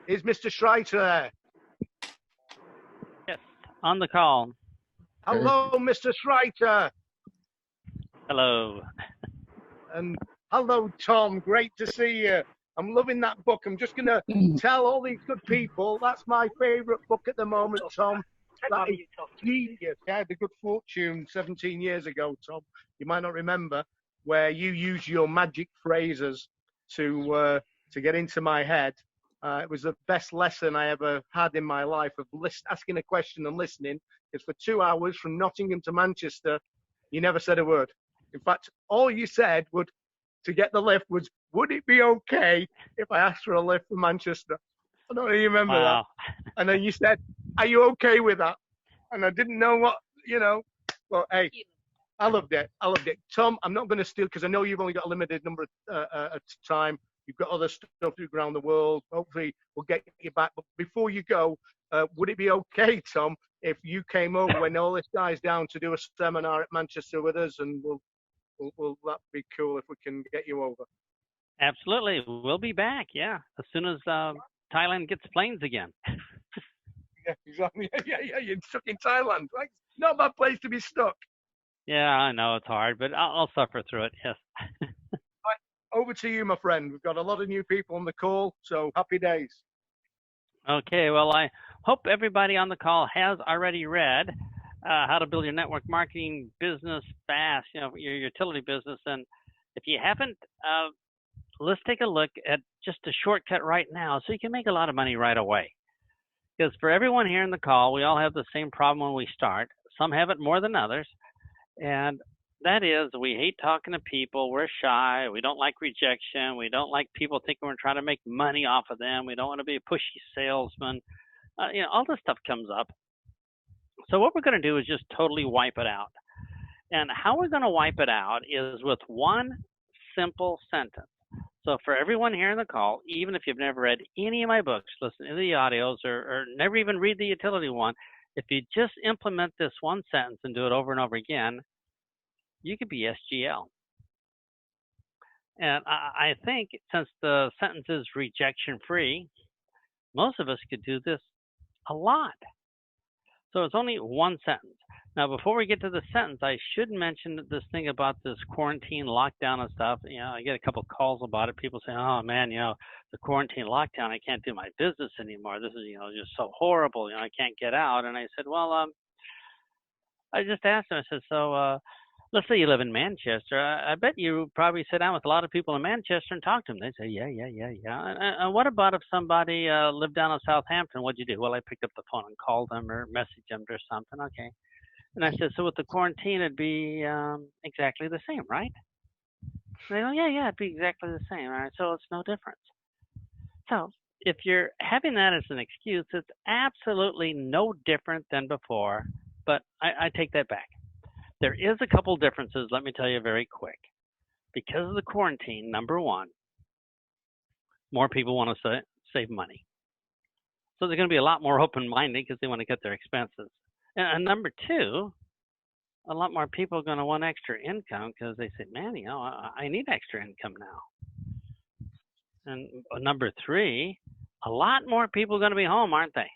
Is Mr. Schreiter there? Yes, on the call. Hello, Mr. Schreiter. Hello. And hello, Tom. Great to see you. I'm loving that book. I'm just going to tell all these good people that's my favorite book at the moment, Tom. That is genius. I had The Good Fortune 17 years ago, Tom. You might not remember, where you use your magic phrases to get into my head. It was the best lesson I ever had in my life of asking a question and listening. Because for 2 hours from Nottingham to Manchester, you never said a word. In fact, all you said to get the lift was, would it be okay if I asked for a lift from Manchester? I don't really remember that. And then you said, are you okay with that? And I didn't know what, well, hey, I loved it. I loved it. Tom, I'm not going to steal because I know you've only got a limited number of time. You've got other stuff to do around the world. Hopefully we'll get you back. But before you go, would it be okay, Tom, if you came over when all this guy's down to do a seminar at Manchester with us, and will that be cool if we can get you over? Absolutely. We'll be back, yeah, as soon as Thailand gets planes again. Yeah, exactly. Yeah, you're stuck in Thailand. Right? Not a bad place to be stuck. Yeah, I know it's hard, but I'll suffer through it, yes. Right, over to you, my friend. We've got a lot of new people on the call, so happy days. Okay, well, I hope everybody on the call has already read How to Build Your Network Marketing Business Fast, your utility business. And if you haven't, let's take a look at just a shortcut right now so you can make a lot of money right away. Because for everyone here in the call, we all have the same problem when we start. Some have it more than others. And that is, we hate talking to people. We're shy. We don't like rejection. We don't like people thinking we're trying to make money off of them. We don't want to be a pushy salesman. All this stuff comes up. So what we're going to do is just totally wipe it out. And how we're going to wipe it out is with one simple sentence. So for everyone here in the call, even if you've never read any of my books, listen to the audios, or never even read the utility one, if you just implement this one sentence and do it over and over again, you could be SGL. And I think since the sentence is rejection-free, most of us could do this a lot. So it's only one sentence. Now, before we get to the sentence, I should mention this thing about this quarantine lockdown and stuff. I get a couple of calls about it. People say, oh, man, the quarantine lockdown, I can't do my business anymore. This is, just so horrible. I can't get out. And I said, well, I just asked them, I said, so let's say you live in Manchester. I bet you probably sit down with a lot of people in Manchester and talk to them. They say, yeah. And what about if somebody lived down in Southampton? What'd you do? Well, I picked up the phone and called them or messaged them or something. Okay. And I said, so with the quarantine, it'd be exactly the same, right? They go, yeah, it'd be exactly the same. All right, so it's no difference. So if you're having that as an excuse, it's absolutely no different than before, but I take that back. There is a couple differences, let me tell you very quick. Because of the quarantine, number one, more people want to save money. So they're going to be a lot more open-minded because they want to cut their expenses. And number two, a lot more people are going to want extra income because they say, man, I need extra income now. And number three, a lot more people are going to be home, aren't they?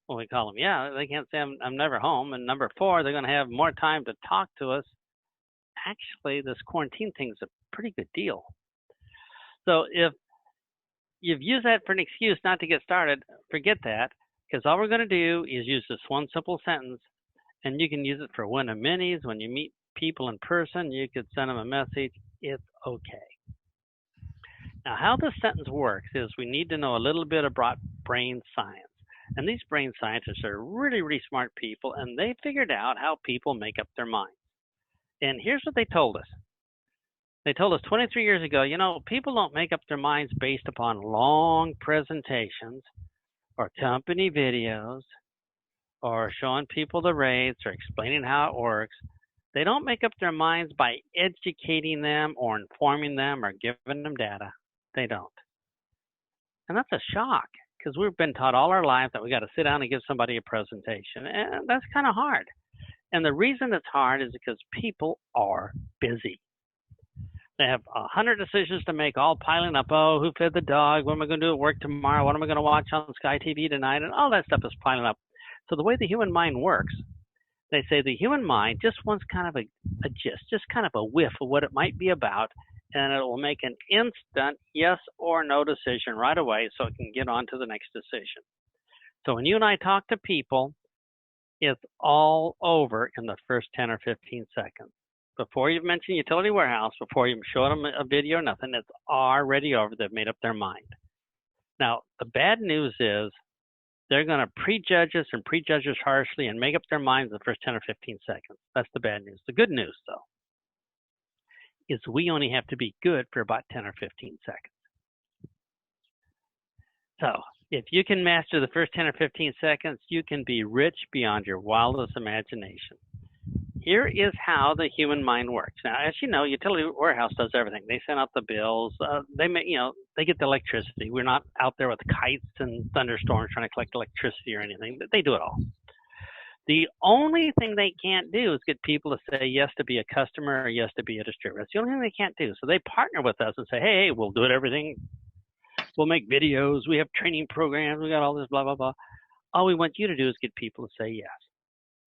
Well, we call them, yeah, they can't say I'm never home. And number four, they're going to have more time to talk to us. Actually, this quarantine thing is a pretty good deal. So if you've used that for an excuse not to get started, forget that. Because all we're going to do is use this one simple sentence, and you can use it for win-a-minis. When you meet people in person, you could send them a message. It's okay. Now, how this sentence works is we need to know a little bit about brain science. And these brain scientists are really, really smart people, and they figured out how people make up their minds. And here's what they told us. They told us 23 years ago, people don't make up their minds based upon long presentations or company videos, or showing people the rates, or explaining how it works. They don't make up their minds by educating them or informing them or giving them data. They don't. And that's a shock, because we've been taught all our lives that we got to sit down and give somebody a presentation, and that's kind of hard. And the reason it's hard is because people are busy. They have 100 decisions to make, all piling up. Oh, who fed the dog? What am I going to do at work tomorrow? What am I going to watch on Sky TV tonight? And all that stuff is piling up. So the way the human mind works, they say the human mind just wants kind of a gist, just kind of a whiff of what it might be about, and it will make an instant yes or no decision right away so it can get on to the next decision. So when you and I talk to people, it's all over in the first 10 or 15 seconds. Before you mention utility warehouse, before you show them a video or nothing, it's already over. They've made up their mind. Now, the bad news is they're going to prejudge us and prejudge us harshly and make up their minds in the first 10 or 15 seconds. That's the bad news. The good news, though, is we only have to be good for about 10 or 15 seconds. So if you can master the first 10 or 15 seconds, you can be rich beyond your wildest imagination. Here is how the human mind works. Now, as you know, utility warehouse does everything. They send out the bills. They get the electricity. We're not out there with kites and thunderstorms trying to collect electricity or anything. They do it all. The only thing they can't do is get people to say yes to be a customer or yes to be a distributor. That's the only thing they can't do. So they partner with us and say, hey, we'll do it everything. We'll make videos. We have training programs. We got all this, blah, blah, blah. All we want you to do is get people to say yes.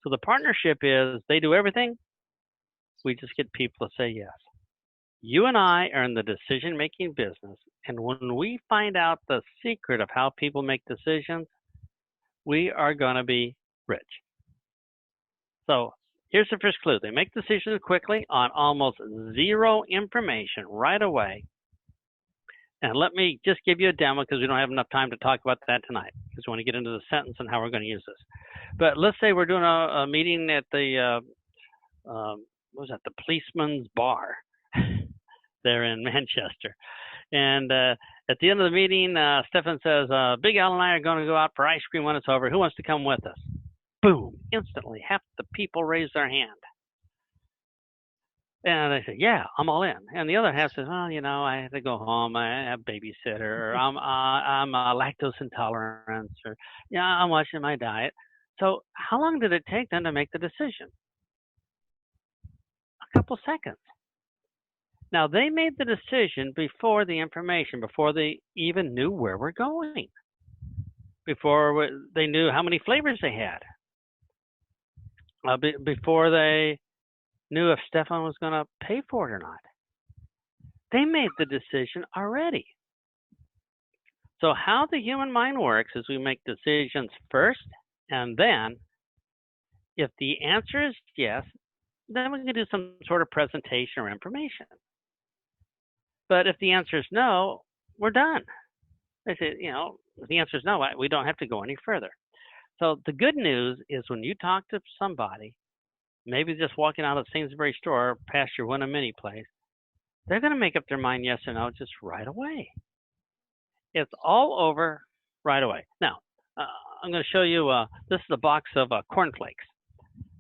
So the partnership is they do everything. We just get people to say yes. You and I are in the decision-making business. And when we find out the secret of how people make decisions, we are going to be rich. So here's the first clue. They make decisions quickly on almost zero information right away. And let me just give you a demo because we don't have enough time to talk about that tonight because we want to get into the sentence and how we're going to use this. But let's say we're doing a meeting at the, the policeman's bar there in Manchester. And at the end of the meeting, Stefan says, Big Al and I are going to go out for ice cream when it's over. Who wants to come with us? Boom, instantly, half the people raise their hand. And they say, yeah, I'm all in. And the other half says, well, I have to go home. I have a babysitter. Or I'm lactose intolerant. Or, I'm watching my diet. So how long did it take them to make the decision? A couple seconds. Now, they made the decision before the information, before they even knew where we're going, before they knew how many flavors they had, before they knew if Stefan was going to pay for it or not. They made the decision already. So how the human mind works is we make decisions first, and then if the answer is yes, then we can do some sort of presentation or information. But if the answer is no, we're done. They say, if the answer is no, we don't have to go any further. So the good news is when you talk to somebody, maybe just walking out of the Sainsbury store past your Win a Mini place, they're going to make up their mind yes or no just right away. It's all over right away. Now, I'm going to show you, this is a box of cornflakes.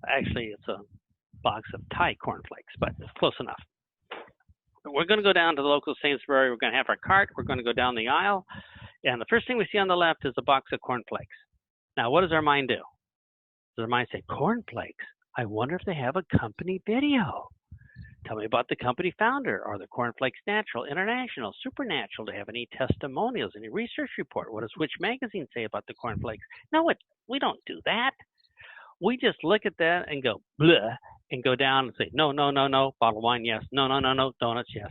Actually, it's a box of Thai cornflakes, but it's close enough. We're going to go down to the local Sainsbury. We're going to have our cart. We're going to go down the aisle. And the first thing we see on the left is a box of cornflakes. Now, what does our mind do? Does our mind say, cornflakes? I wonder if they have a company video. Tell me about the company founder. Are the cornflakes natural, international, supernatural? Do they have any testimonials, any research report? What does Which magazine say about the cornflakes? No, we don't do that. We just look at that and go, bleh, and go down and say, no, no, no, no, bottle of wine, yes. No, no, no, no, donuts, yes.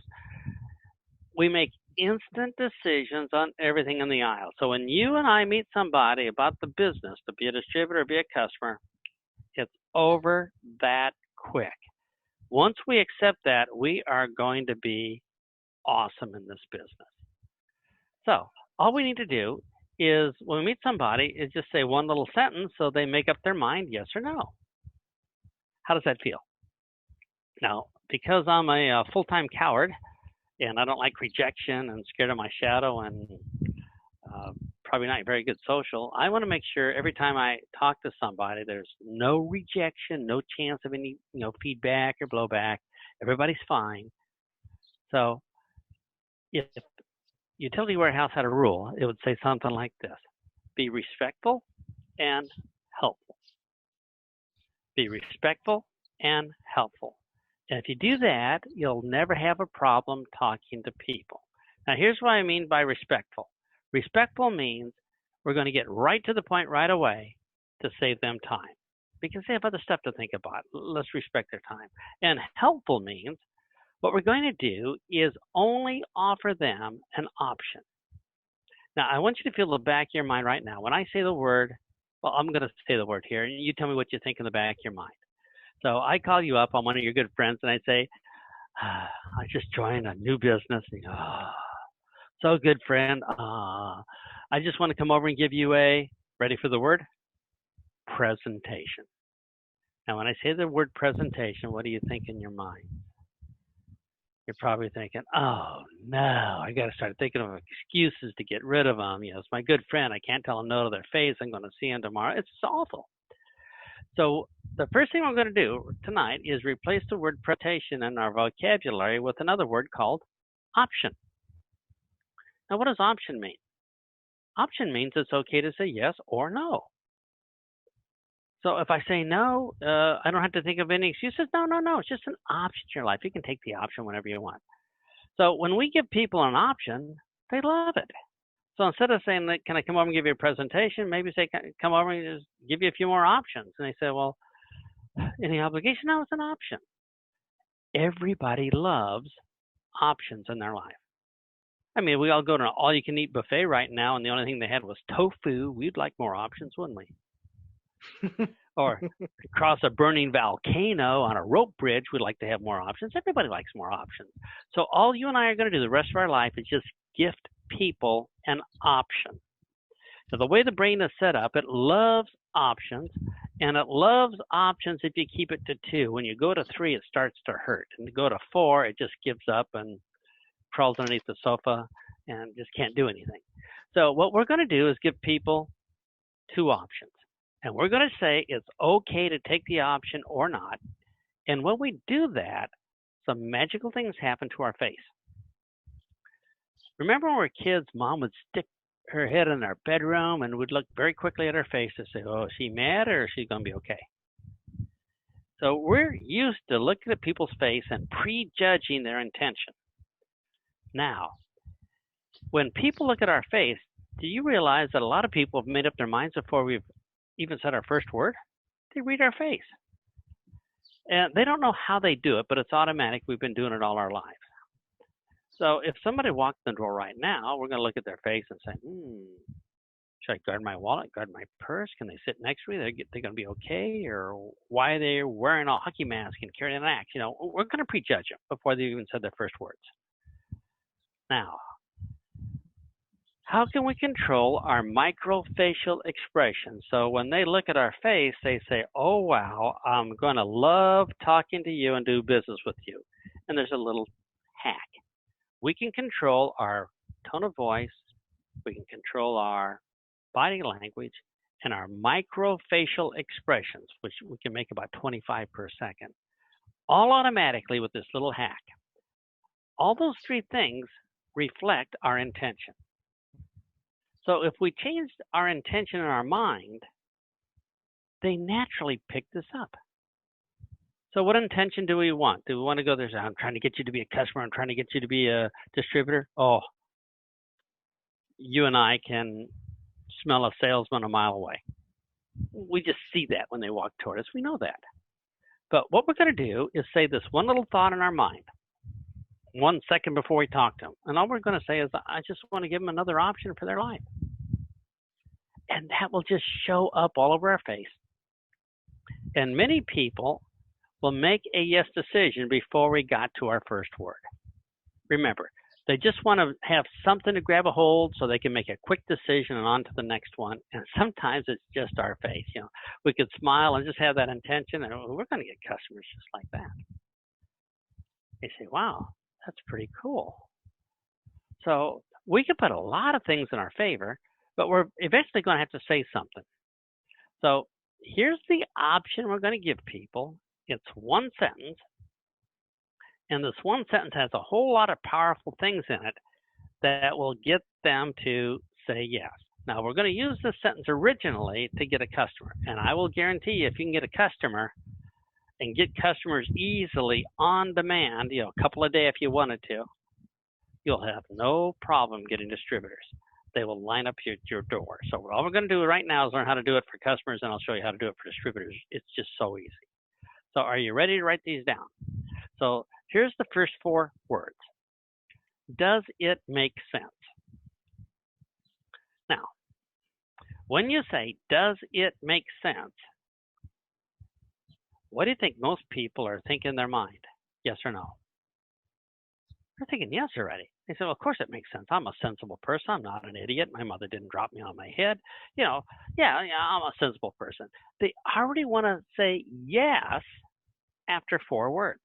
We make instant decisions on everything in the aisle. So when you and I meet somebody about the business, to be a distributor or be a customer, it's over that quick. Once we accept that, we are going to be awesome in this business. So all we need to do is when we meet somebody is just say one little sentence so they make up their mind yes or no. How does that feel? Now, because I'm a full-time coward and I don't like rejection and scared of my shadow and probably not very good social, I want to make sure every time I talk to somebody, there's no rejection, no chance of any feedback or blowback. Everybody's fine. So if Utility Warehouse had a rule, it would say something like this: be respectful and helpful. Be respectful and helpful. And if you do that, you'll never have a problem talking to people. Now, here's what I mean by respectful. Respectful means we're going to get right to the point right away to save them time because they have other stuff to think about. Let's respect their time. And helpful means what we're going to do is only offer them an option. Now, I want you to feel the back of your mind right now. When I say the word, well, I'm going to say the word here, and you tell me what you think in the back of your mind. So I call you up. I'm one of your good friends, and I say, I just joined a new business. And you go, so good, friend. I just want to come over and give you a, ready for the word? Presentation. Now, when I say the word presentation, what do you think in your mind? You're probably thinking, oh, no, I got to start thinking of excuses to get rid of them. You know, it's my good friend. I can't tell them no to their face. I'm going to see them tomorrow. It's awful. So the first thing we're going to do tonight is replace the word presentation in our vocabulary with another word called option. Now, what does option mean? Option means it's okay to say yes or no. So if I say no, I don't have to think of any excuses. No. It's just an option in your life. You can take the option whenever you want. So when we give people an option, they love it. So instead of saying, can I come over and give you a presentation, maybe say, come over and just give you a few more options. And they say, well, any obligation? No, it's an option. Everybody loves options in their life. I mean, we all go to an all-you-can-eat buffet right now, and the only thing they had was tofu. We'd like more options, wouldn't we? Or cross a burning volcano on a rope bridge, we'd like to have more options. Everybody likes more options. So all you and I are going to do the rest of our life is just gift people an option. So the way the brain is set up, it loves options, and it loves options if you keep it to 2. When you go to 3, it starts to hurt. And to go to 4, it just gives up and crawls underneath the sofa and just can't do anything. So what we're going to do is give people 2 options. And we're going to say it's okay to take the option or not. And when we do that, some magical things happen to our face. Remember when we were kids, Mom would stick her head in our bedroom and would look very quickly at her face to say, oh, is she mad or is she going to be okay? So we're used to looking at people's face and prejudging their intention. Now, when people look at our face, do you realize that a lot of people have made up their minds before we've even said our first word? They read our face. And they don't know how they do it, but it's automatic. We've been doing it all our lives. So if somebody walked in the door right now, we're going to look at their face and say, should I guard my wallet, guard my purse? Can they sit next to me? They're going to be okay? Or why are they wearing a hockey mask and carrying an axe? You know, we're going to prejudge them before they even said their first words. Now, how can we control our microfacial expression? So when they look at our face, they say, oh, wow, I'm going to love talking to you and do business with you. And there's a little hack. We can control our tone of voice, we can control our body language, and our microfacial expressions, which we can make about 25 per second, all automatically with this little hack. All those 3 things reflect our intention. So if we changed our intention in our mind, they naturally pick this up. So what intention do we want? Do we want to go there and say, I'm trying to get you to be a customer, I'm trying to get you to be a distributor? Oh, you and I can smell a salesman a mile away. We just see that when they walk toward us. We know that. But what we're going to do is say this one little thought in our mind, 1 second before we talk to them. And all we're going to say is, I just want to give them another option for their life. And that will just show up all over our face. And many people will make a yes decision before we got to our first word. Remember, they just want to have something to grab a hold so they can make a quick decision and on to the next one. And sometimes it's just our face. You know, we could smile and just have that intention, and we're going to get customers just like that. They say, wow, that's pretty cool. So we can put a lot of things in our favor, but we're eventually going to have to say something. So here's the option we're going to give people. It's 1 sentence, and this 1 sentence has a whole lot of powerful things in it that will get them to say yes. Now, we're going to use this sentence originally to get a customer, and I will guarantee you if you can get a customer, and get customers easily on demand, a couple a day if you wanted to, you'll have no problem getting distributors. They will line up your door. So all we're going to do right now is learn how to do it for customers, and I'll show you how to do it for distributors. It's just so easy. So are you ready to write these down? So here's the first 4 words. Does it make sense? Now, when you say, does it make sense, what do you think most people are thinking in their mind? Yes or no? They're thinking yes already. They say, well, of course it makes sense. I'm a sensible person. I'm not an idiot. My mother didn't drop me on my head. Yeah, I'm a sensible person. They already want to say yes after 4 words.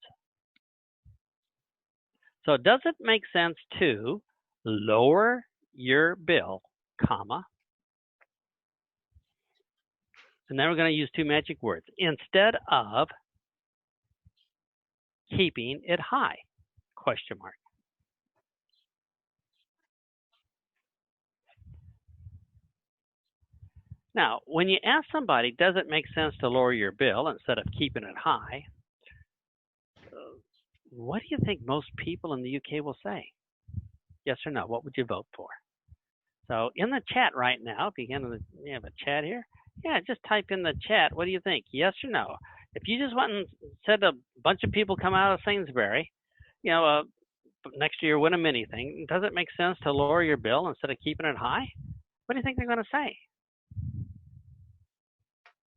So does it make sense to lower your bill, comma, and then we're going to use 2 magic words, instead of keeping it high, question mark. Now, when you ask somebody, does it make sense to lower your bill instead of keeping it high, what do you think most people in the UK will say? Yes or no? What would you vote for? So in the chat right now, if you have a chat here, yeah, just type in the chat. What do you think? Yes or no? If you just went and said a bunch of people come out of Sainsbury, next year win a mini thing, does it make sense to lower your bill instead of keeping it high? What do you think they're going to say?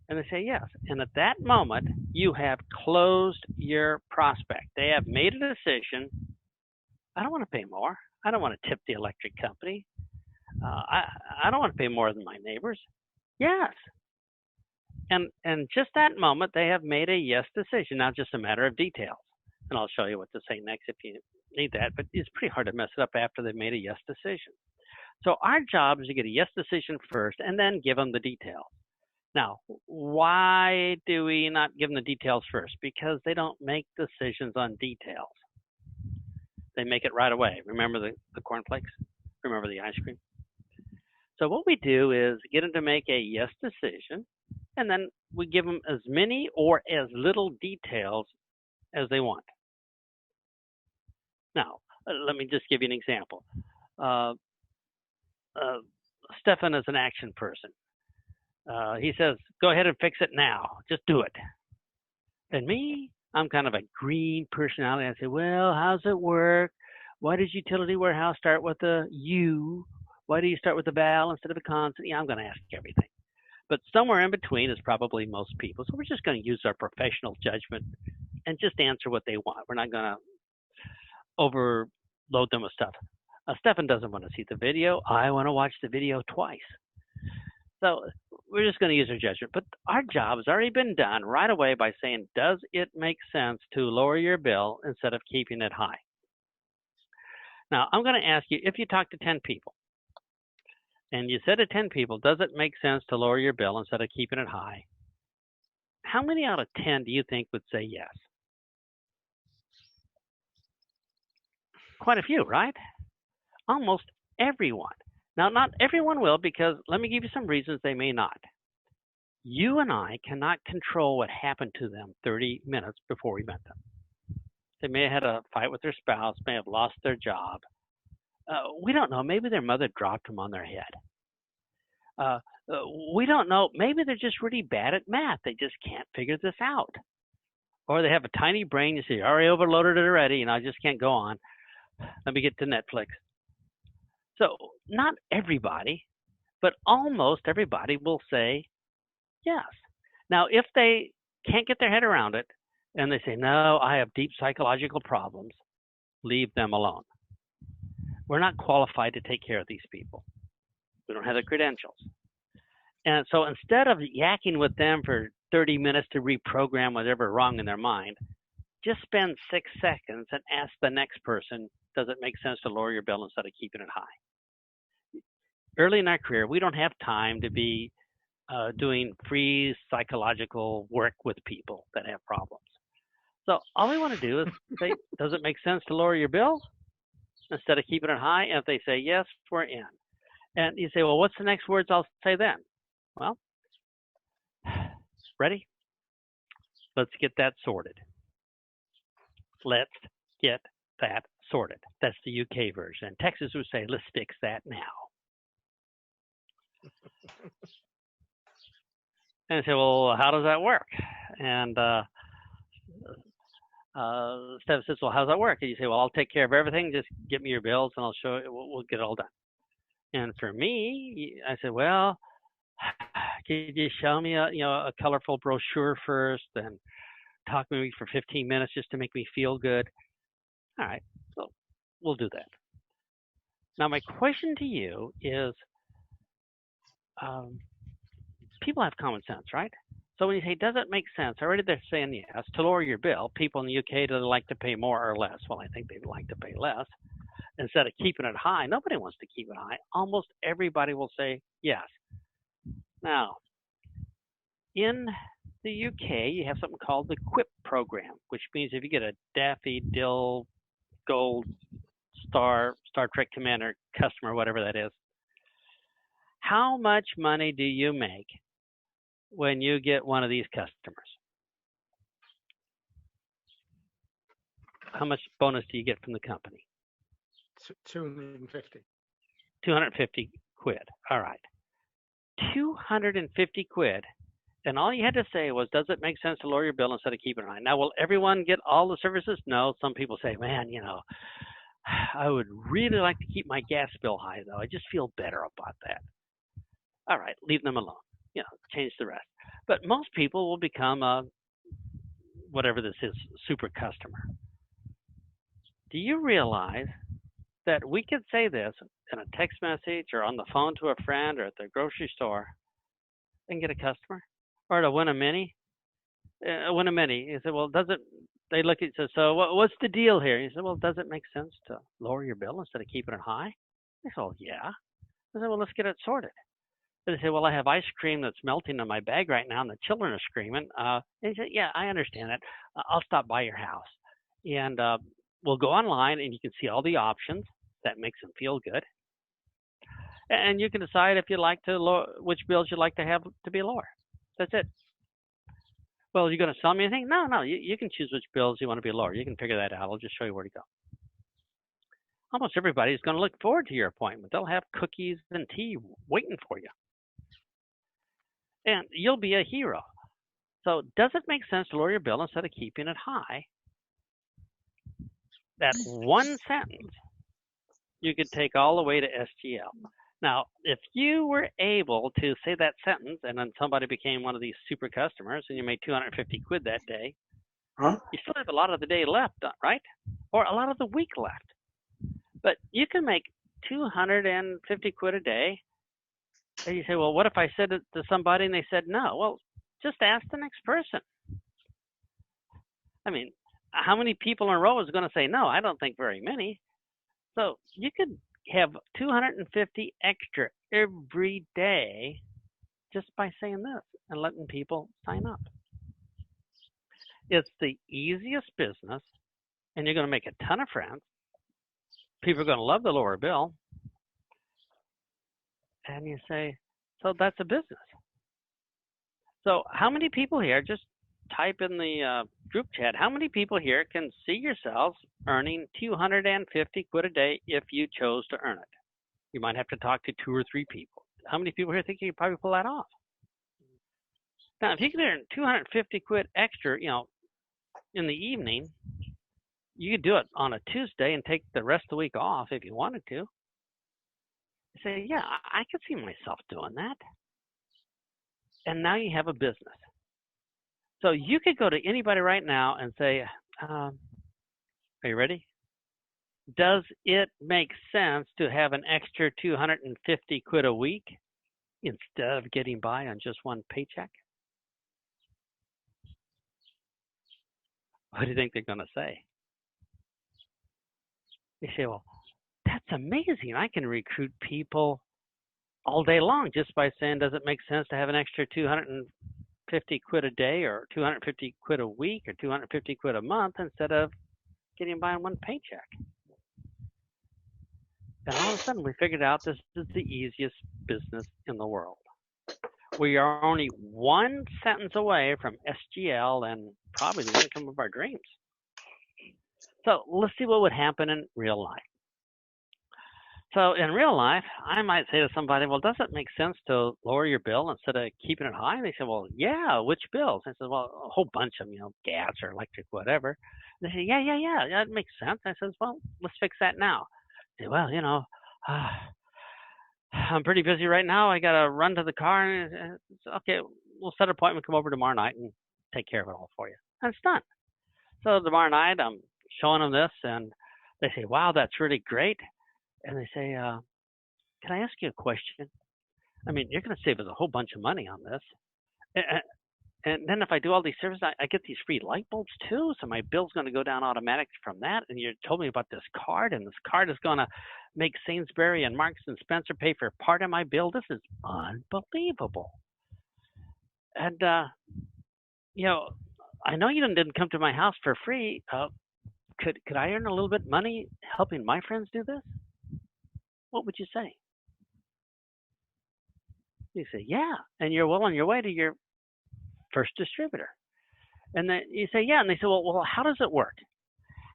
And they say yes. And at that moment, you have closed your prospect. They have made a decision. I don't want to pay more. I don't want to tip the electric company. I don't want to pay more than my neighbors. Yes. And just that moment, they have made a yes decision. Now, just a matter of details. And I'll show you what to say next if you need that. But it's pretty hard to mess it up after they've made a yes decision. So our job is to get a yes decision first and then give them the details. Now, why do we not give them the details first? Because they don't make decisions on details. They make it right away. Remember the cornflakes? Remember the ice cream? So what we do is get them to make a yes decision, and then we give them as many or as little details as they want. Now, let me just give you an example. Stefan is an action person. He says, go ahead and fix it now. Just do it. And me, I'm kind of a green personality. I say, well, how's it work? Why does utility warehouse start with a U? Why do you start with a vowel instead of a consonant? Yeah, I'm going to ask everything. But somewhere in between is probably most people. So we're just going to use our professional judgment and just answer what they want. We're not going to overload them with stuff. Stefan doesn't want to see the video. I want to watch the video twice. So we're just going to use our judgment. But our job has already been done right away by saying, does it make sense to lower your bill instead of keeping it high? Now, I'm going to ask you, if you talk to 10 people, and you said to 10 people, does it make sense to lower your bill instead of keeping it high? How many out of 10 do you think would say yes? Quite a few, right? Almost everyone. Now, not everyone will, because let me give you some reasons they may not. You and I cannot control what happened to them 30 minutes before we met them. They may have had a fight with their spouse, may have lost their job. We don't know. Maybe their mother dropped them on their head. We don't know. Maybe they're just really bad at math. They just can't figure this out. Or they have a tiny brain. You say, already overloaded it already, and I just can't go on. Let me get to Netflix. So not everybody, but almost everybody will say yes. Now, if they can't get their head around it and they say, no, I have deep psychological problems, leave them alone. We're not qualified to take care of these people. We don't have the credentials. And so instead of yakking with them for 30 minutes to reprogram whatever's wrong in their mind, just spend 6 seconds and ask the next person, does it make sense to lower your bill instead of keeping it high? Early in our career, we don't have time to be doing free psychological work with people that have problems. So all we want to do is say, does it make sense to lower your bill instead of keeping it high? And if they say yes, we're in. And you say, well, what's the next words I'll say then? Well, ready? Let's get that sorted. Let's get that sorted. That's the UK version. Texas would say, let's fix that now. And I say, well, how does that work? And Steph says, well, how does that work? And you say, well, I'll take care of everything. Just get me your bills and I'll show you. We'll get it all done. And for me, I said, well, could you show me a colorful brochure first and talk with me for 15 minutes just to make me feel good? All right, so we'll do that. Now, my question to you is, people have common sense, right? So when you say, does it make sense? Already they're saying yes. To lower your bill, people in the UK, do they like to pay more or less? Well, I think they'd like to pay less. Instead of keeping it high, nobody wants to keep it high. Almost everybody will say yes. Now, in the UK, you have something called the QUIP program, which means if you get a Daffodil Gold Star Trek Commander customer, whatever that is, how much money do you make when you get one of these customers? How much bonus do you get from the company? 250. 250 quid. All right. 250 quid. And all you had to say was, does it make sense to lower your bill instead of keeping it high? Now, will everyone get all the services? No. Some people say, man, I would really like to keep my gas bill high, though. I just feel better about that. All right, leave them alone. Change the rest. But most people will become whatever this is, super customer. Do you realize that we could say this in a text message or on the phone to a friend or at the grocery store and get a customer? Or to win a mini? You say, well, they look at you and say, so what's the deal here? You say, well, does it make sense to lower your bill instead of keeping it high? They say, well, yeah. I say, well, let's get it sorted. They say, well, I have ice cream that's melting in my bag right now and the children are screaming. And you say, yeah, I understand that. I'll stop by your house. And we'll go online and you can see all the options. That makes them feel good. And you can decide if you like to which bills you'd like to have to be lower. That's it. Well, are you going to sell me anything? No. You can choose which bills you want to be lower. You can figure that out. I'll just show you where to go. Almost everybody is going to look forward to your appointment. They'll have cookies and tea waiting for you. And you'll be a hero. So does it make sense to lower your bill instead of keeping it high? That one sentence, you could take all the way to SGL. Now, if you were able to say that sentence and then somebody became one of these super customers and you made 250 quid that day, you still have a lot of the day left, right? Or a lot of the week left. But you can make 250 quid a day. And you say, well, what if I said it to somebody and they said no? Well, just ask the next person. I mean, how many people in a row is going to say no? I don't think very many. So you could have 250 extra every day just by saying this and letting people sign up. It's the easiest business, and you're going to make a ton of friends. People are going to love the lower bill. And you say, so that's a business. So how many people here, just type in the group chat, how many people here can see yourselves earning 250 quid a day if you chose to earn it? You might have to talk to 2 or 3 people. How many people here think you could probably pull that off? Now, if you could earn 250 quid extra, in the evening, you could do it on a Tuesday and take the rest of the week off if you wanted to. Say, yeah, I could see myself doing that. And now you have a business. So you could go to anybody right now and say, are you ready? Does it make sense to have an extra 250 quid a week instead of getting by on just one paycheck? What do you think they're going to say? They say, well, that's amazing. I can recruit people all day long just by saying, does it make sense to have an extra 250 quid a day or 250 quid a week or 250 quid a month instead of getting by on one paycheck? And all of a sudden we figured out this is the easiest business in the world. We are only one sentence away from SGL and probably the income of our dreams. So let's see what would happen in real life. So in real life, I might say to somebody, well, does it make sense to lower your bill instead of keeping it high? And they say, well, yeah, which bills? I said, well, a whole bunch of them, gas or electric, whatever. And they say, yeah, that makes sense. I says, well, let's fix that now. They say, well, I'm pretty busy right now. I got to run to the car. And okay, we'll set an appointment, come over tomorrow night and take care of it all for you. And it's done. So tomorrow night, I'm showing them this, and they say, wow, that's really great. And they say, can I ask you a question? I mean, you're going to save us a whole bunch of money on this. And then if I do all these services, I get these free light bulbs too. So my bill's going to go down automatically from that. And you told me about this card, and this card is going to make Sainsbury and Marks and Spencer pay for part of my bill. This is unbelievable. And, I know you didn't come to my house for free. Could I earn a little bit of money helping my friends do this? What would you say? You say, yeah, and you're well on your way to your first distributor. And then you say, yeah, and they say, well, how does it work?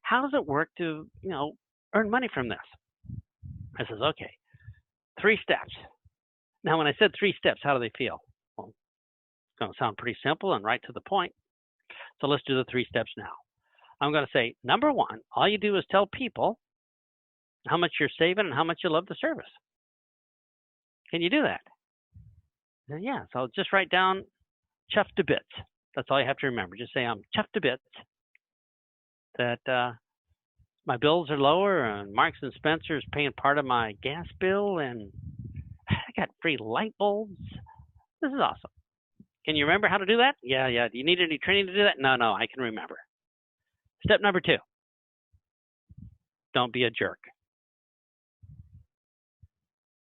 How does it work to, earn money from this? I says, okay, 3 steps. Now, when I said 3 steps, how do they feel? Well, it's going to sound pretty simple and right to the point. So let's do the 3 steps now. I'm going to say, number 1, all you do is tell people how much you're saving and how much you love the service. Can you do that? Yeah, so just write down chuffed to bits. That's all you have to remember. Just say I'm chuffed to bits that my bills are lower and Marks and Spencer is paying part of my gas bill and I got free light bulbs. This is awesome. Can you remember how to do that? Yeah. Do you need any training to do that? No, I can remember. Step number 2. Don't be a jerk.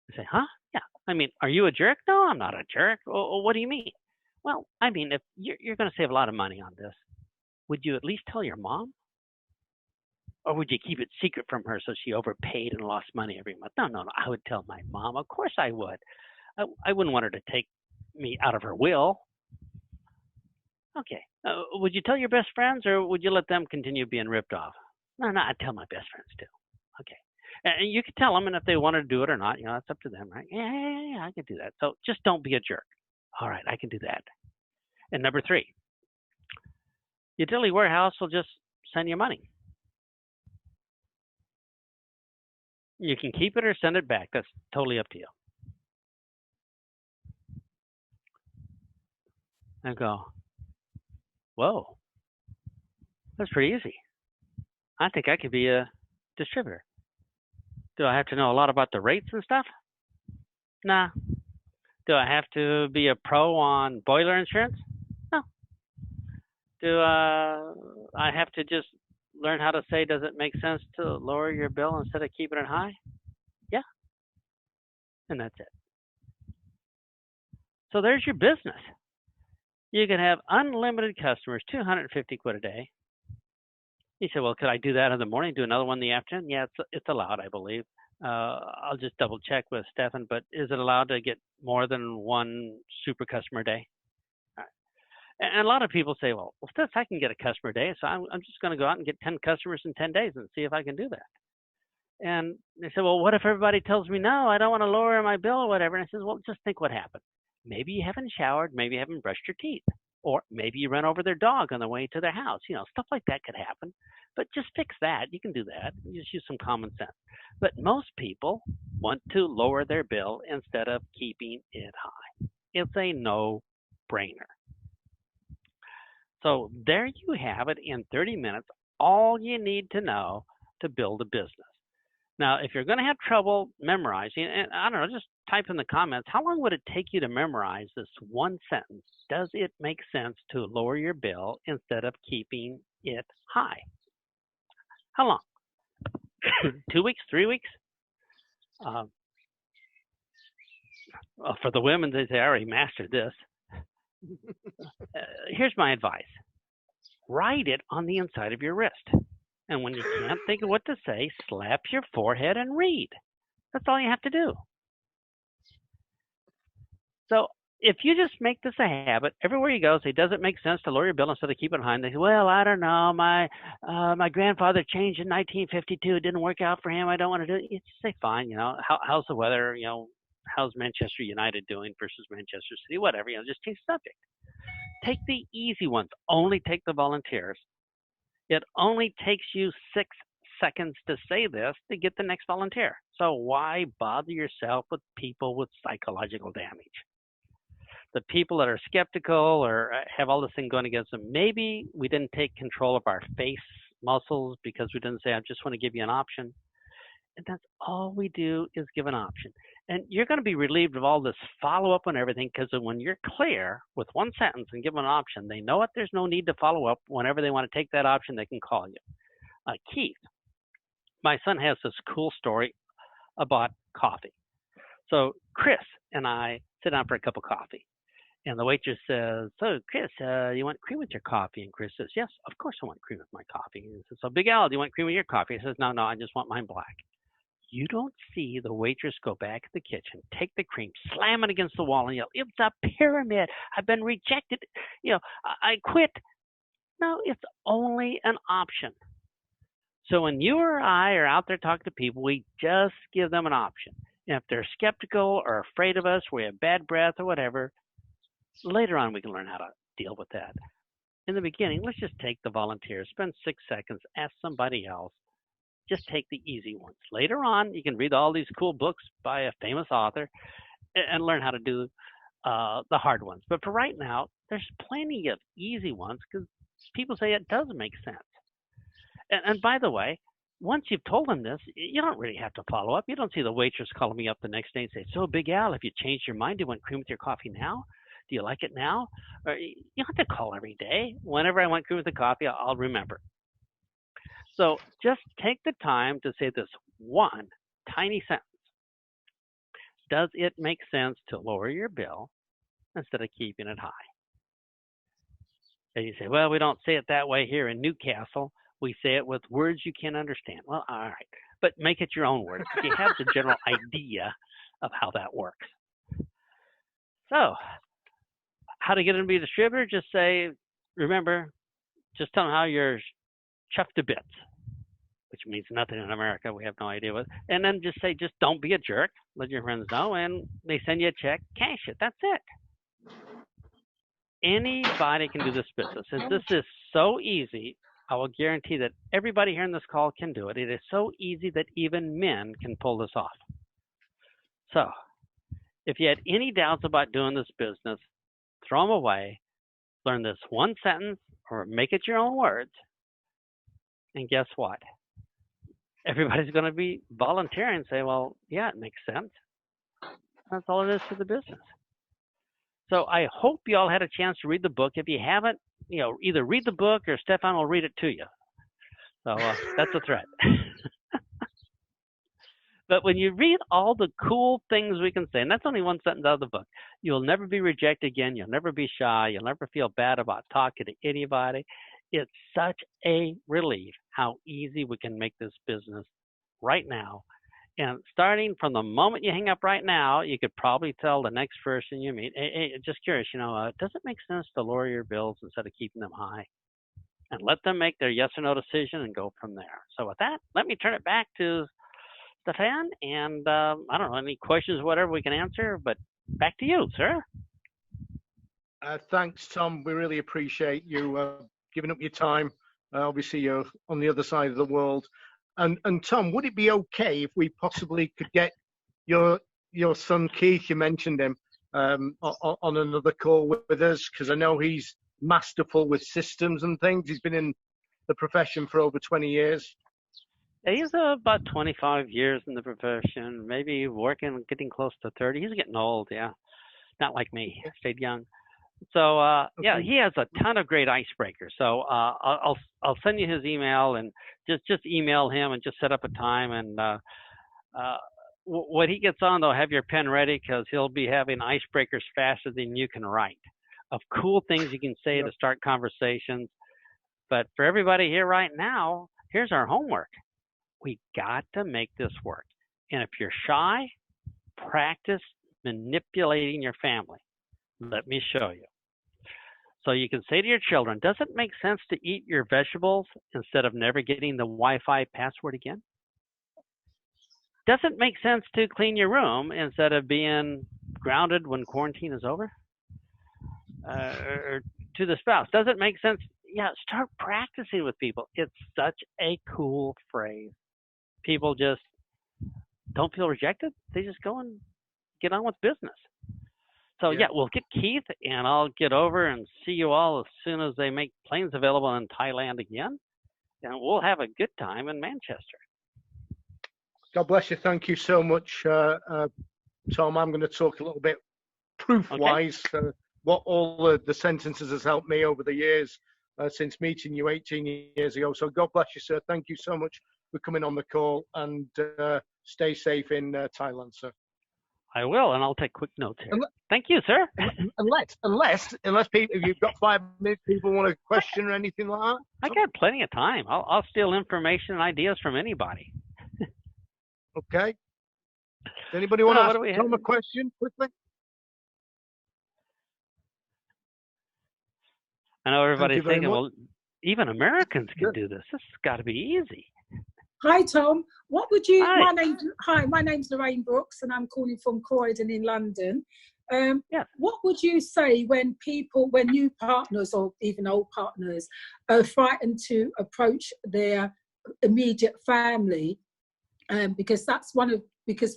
You say, huh? Yeah. I mean, are you a jerk? No, I'm not a jerk. Oh, what do you mean? Well, I mean, if you're going to save a lot of money on this, would you at least tell your mom? Or would you keep it secret from her so she overpaid and lost money every month? No. I would tell my mom. Of course I would. I wouldn't want her to take me out of her will. Okay. Would you tell your best friends or would you let them continue being ripped off? No, I'd tell my best friends too. Okay. And you could tell them, and if they wanted to do it or not, that's up to them, right? Yeah, I can do that. So just don't be a jerk. All right, I can do that. And number 3, utility warehouse will just send you money. You can keep it or send it back. That's totally up to you. And go, whoa, that's pretty easy. I think I could be a distributor. Do I have to know a lot about the rates and stuff? Nah. Do I have to be a pro on boiler insurance? No. Do I have to just learn how to say, does it make sense to lower your bill instead of keeping it high? Yeah. And that's it. So there's your business. You can have unlimited customers, 250 quid a day. You say, well, could I do that in the morning, do another one in the afternoon? Yeah, it's allowed, I believe. I'll just double check with Stefan, but is it allowed to get more than one super customer a day? All right. And a lot of people say, well, Steph, I can get a customer a day, so I'm just going to go out and get 10 customers in 10 days and see if I can do that. And they say, well, what if everybody tells me, no, I don't want to lower my bill or whatever? And I says, well, just think what happened. Maybe you haven't showered, maybe you haven't brushed your teeth, or maybe you run over their dog on the way to their house. Stuff like that could happen. But just fix that. You can do that. You just use some common sense. But most people want to lower their bill instead of keeping it high. It's a no-brainer. So there you have it in 30 minutes, all you need to know to build a business. Now, if you're going to have trouble memorizing, and I don't know, just type in the comments, how long would it take you to memorize this one sentence? Does it make sense to lower your bill instead of keeping it high? How long? 2 weeks, 3 weeks? For the women, they say, I already mastered this. Here's my advice. Write it on the inside of your wrist. And when you can't think of what to say, slap your forehead and read. That's all you have to do. So if you just make this a habit, everywhere you go, say, does it make sense to lower your bill instead of keep it high? And they say, well, I don't know. My grandfather changed in 1952. It didn't work out for him. I don't want to do it. You just say, fine. How's the weather? How's Manchester United doing versus Manchester City? Whatever. Just change the subject. Take the easy ones. Only take the volunteers. It only takes you 6 seconds to say this to get the next volunteer. So why bother yourself with people with psychological damage? The people that are skeptical or have all this thing going against them, maybe we didn't take control of our face muscles because we didn't say, I just want to give you an option. And that's all we do is give an option. And you're going to be relieved of all this follow-up on everything, because when you're clear with one sentence and give them an option, they know it. There's no need to follow up. Whenever they want to take that option, they can call you. Keith, my son has this cool story about coffee. So Chris and I sit down for a cup of coffee. And the waitress says, so Chris, you want cream with your coffee? And Chris says, yes, of course I want cream with my coffee. And he says, so Big Al, do you want cream with your coffee? He says, no, I just want mine black. You don't see the waitress go back to the kitchen, take the cream, slam it against the wall and yell, it's a pyramid. I've been rejected. I quit. No, it's only an option. So when you or I are out there talking to people, we just give them an option. And if they're skeptical or afraid of us, we have bad breath or whatever, later on we can learn how to deal with that. In the beginning, let's just take the volunteers, spend 6 seconds, ask somebody else. Just take the easy ones. Later on, you can read all these cool books by a famous author and learn how to do the hard ones. But for right now, there's plenty of easy ones because people say it does make sense. And by the way, once you've told them this, you don't really have to follow up. You don't see the waitress calling me up the next day and say, so Big Al, if you changed your mind, do you want cream with your coffee now? Do you like it now? Or you don't have to call every day. Whenever I want cream with the coffee, I'll remember. So just take the time to say this one tiny sentence. Does it make sense to lower your bill instead of keeping it high? And you say, well, we don't say it that way here in Newcastle. We say it with words you can understand. Well, all right. But make it your own words. You have the general idea of how that works. So how to get them to be a distributor? Just say, remember, just tell them how you're chuffed to bits, which means nothing in America. We have no idea what. And then just say, just don't be a jerk. Let your friends know. And they send you a check, cash it. That's it. Anybody can do this business. And this is so easy, I will guarantee that everybody here in this call can do it. It is so easy that even men can pull this off. So if you had any doubts about doing this business, throw them away. Learn this one sentence or make it your own words. And guess what? Everybody's going to be volunteering and say, well, yeah, it makes sense. That's all it is to the business. So I hope you all had a chance to read the book. If you haven't, either read the book or Stefan will read it to you. So that's a threat. But when you read all the cool things we can say, and that's only one sentence out of the book, you'll never be rejected again. You'll never be shy. You'll never feel bad about talking to anybody. It's such a relief how easy we can make this business right now. And starting from the moment you hang up right now, you could probably tell the next person you meet, hey, just curious, does it make sense to lower your bills instead of keeping them high? And let them make their yes or no decision and go from there. So with that, let me turn it back to Stefan. And I don't know, any questions, whatever we can answer, but back to you, sir. Thanks, Tom. We really appreciate you giving up your time. Obviously, you're on the other side of the world. And Tom, would it be okay if we possibly could get your son Keith, you mentioned him, on another call with us? Because I know he's masterful with systems and things. He's been in the profession for over 20 years. Yeah, he's about 25 years in the profession, maybe working, getting close to 30. He's getting old, yeah. Not like me. Stayed young. So yeah, he has a ton of great icebreakers. So I'll send you his email and just email him and just set up a time. And when he gets on, though, have your pen ready because he'll be having icebreakers faster than you can write of cool things you can say to start conversations. But for everybody here right now, here's our homework. We got to make this work. And if you're shy, practice manipulating your family. Let me show you. So you can say to your children, does it make sense to eat your vegetables instead of never getting the Wi-Fi password again? Does it make sense to clean your room instead of being grounded when quarantine is over? Or to the spouse, does it make sense? Yeah, start practicing with people. It's such a cool phrase. People just don't feel rejected. They just go and get on with business. So yeah, we'll get Keith, and I'll get over and see you all as soon as they make planes available in Thailand again, and we'll have a good time in Manchester. God bless you. Thank you so much, Tom. I'm going to talk a little bit proof-wise, what all the sentences has helped me over the years since meeting you 18 years ago. So God bless you, sir. Thank you so much for coming on the call, and stay safe in Thailand, sir. I will, and I'll take quick notes here. Thank you, sir. Unless people, if you've got 5 minutes, people want a question or anything like that. I got plenty of time. I'll steal information and ideas from anybody. Okay. Does anybody want to ask Tom a question quickly? I know everybody's thinking, well, even Americans can do this. This has got to be easy. Hi, Tom. What would you? My name's Lorraine Brooks, and I'm calling from Croydon in London. What would you say when new partners or even old partners are frightened to approach their immediate family? Because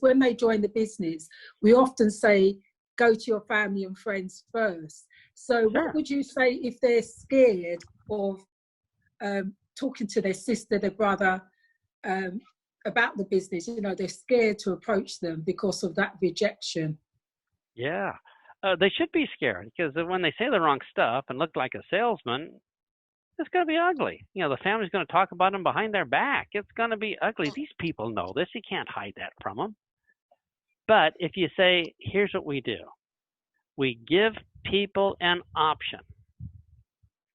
when they join the business, we often say, go to your family and friends first. So what would you say if they're scared of talking to their sister, their brother, about the business? You know, they're scared to approach them because of that rejection. Yeah, they should be scared, because when they say the wrong stuff and look like a salesman, it's going to be ugly. You know, the family's going to talk about them behind their back. It's going to be ugly. These people know this. You can't hide that from them. But if you say, here's what we do. We give people an option,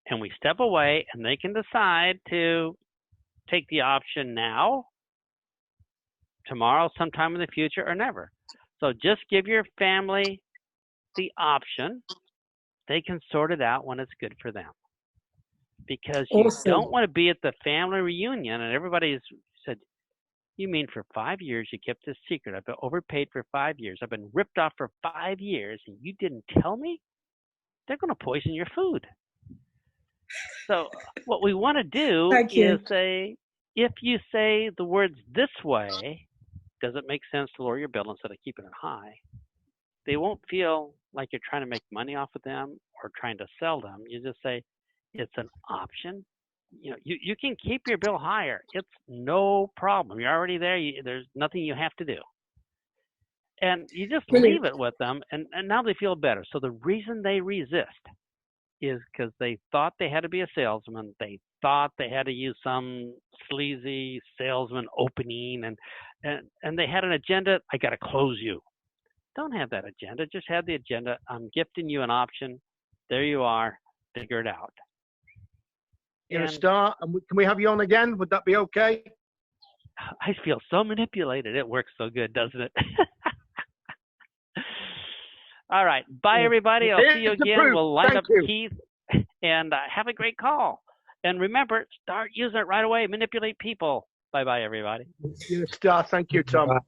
and we step away, and they can decide to take the option now, tomorrow, sometime in the future, or never. So just give your family the option. They can sort it out when it's good for them. Because you don't want to be at the family reunion and everybody's said, you mean for 5 years you kept this secret? I've been overpaid for 5 years. I've been ripped off for 5 years, and you didn't tell me? They're going to poison your food. So what we want to do is say, if you say the words this way, does it make sense to lower your bill instead of keeping it high? They won't feel like you're trying to make money off of them or trying to sell them. You just say, it's an option. You know, you can keep your bill higher. It's no problem. You're already there. There's nothing you have to do. And you just leave it with them, and now they feel better. So the reason they resist is because they thought they had to be a salesman. They thought they had to use some sleazy salesman opening, and they had an agenda. I got to close you. Don't have that agenda. Just have the agenda. I'm gifting you an option. There you are. Figure it out. You're a star. And can we have you on again? Would that be okay? I feel so manipulated. It works so good, doesn't it? All right. Bye, everybody. I'll see you again. We'll line up Keith, and have a great call. And remember, start using it right away. Manipulate people. Bye-bye, everybody. You're a star. Thank you, Tom. Bye.